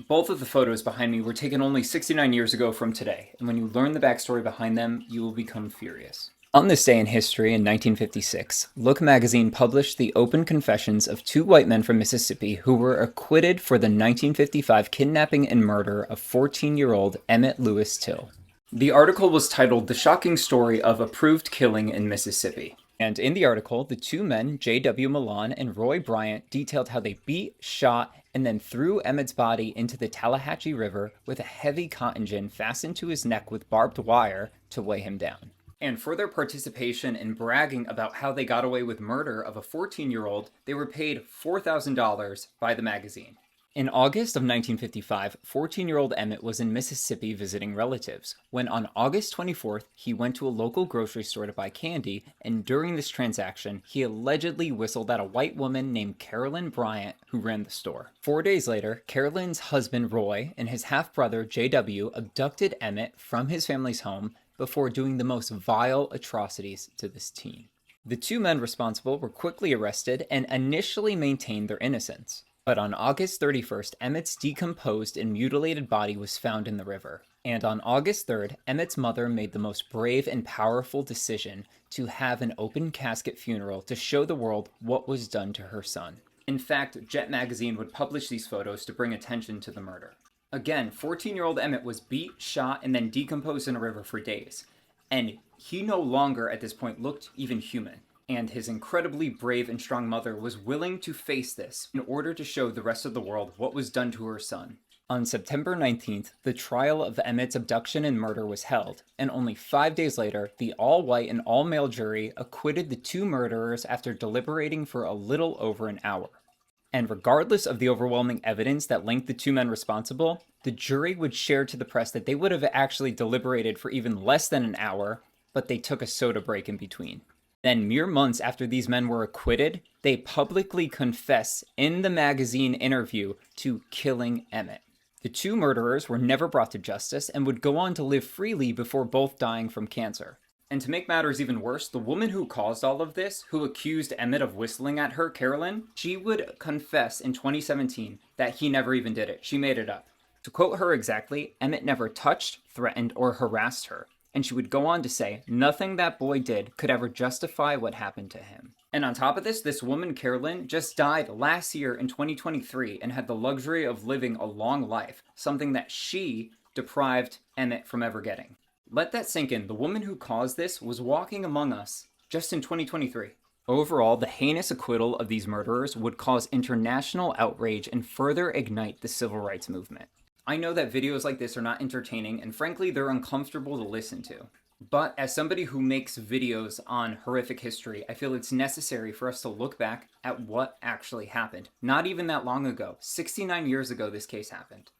Both of the photos behind me were taken only 69 years ago from today, and when you learn the backstory behind them, you will become furious. On this day in history in 1956, Look magazine published the open confessions of two white men from Mississippi who were acquitted for the 1955 kidnapping and murder of 14-year-old Emmet Louis Till. The article was titled "The Shocking Story of a Proved Killing in Mississippi." And in the article, the two men, J.W. Milan and Roy Bryant, detailed how they beat, shot, and then threw Emmet's body into the Tallahatchie River with a heavy cotton gin fastened to his neck with barbed wire to weigh him down. And for their participation in bragging about how they got away with murder of a 14-year-old, they were paid $4,000 by the magazine. In August of 1955, 14-year-old Emmet was in Mississippi visiting relatives, when on August 24th, he went to a local grocery store to buy candy, and during this transaction, he allegedly whistled at a white woman named Carolyn Bryant, who ran the store. 4 days later, Carolyn's husband Roy and his half-brother J.W. abducted Emmet from his family's home before doing the most vile atrocities to this teen. The two men responsible were quickly arrested and initially maintained their innocence. But on August 31st, Emmet's decomposed and mutilated body was found in the river. And on August 3rd, Emmet's mother made the most brave and powerful decision to have an open casket funeral to show the world what was done to her son. In fact, Jet magazine would publish these photos to bring attention to the murder. Again, 14-year-old Emmet was beat, shot, and then decomposed in a river for days. And he no longer at this point looked even human. And his incredibly brave and strong mother was willing to face this in order to show the rest of the world what was done to her son. On September 19th, the trial of Emmet's abduction and murder was held, and only 5 days later, the all-white and all-male jury acquitted the two murderers after deliberating for a little over an hour. And regardless of the overwhelming evidence that linked the two men responsible, the jury would share to the press that they would have actually deliberated for even less than an hour, but they took a soda break in between. Then, mere months after these men were acquitted, they publicly confess in the magazine interview to killing Emmet. The two murderers were never brought to justice and would go on to live freely before both dying from cancer. And to make matters even worse, the woman who caused all of this, who accused Emmet of whistling at her, Carolyn, she would confess in 2017 that he never even did it. She made it up. To quote her exactly, Emmet never touched, threatened, or harassed her. And she would go on to say, nothing that boy did could ever justify what happened to him. And on top of this woman, Carolyn, just died last year in 2023 and had the luxury of living a long life, something that she deprived Emmet from ever getting. Let that sink in. The woman who caused this was walking among us just in 2023. Overall, the heinous acquittal of these murderers would cause international outrage and further ignite the civil rights movement. I know that videos like this are not entertaining, and frankly, they're uncomfortable to listen to. But as somebody who makes videos on horrific history, I feel it's necessary for us to look back at what actually happened. Not even that long ago. 69 years ago this case happened.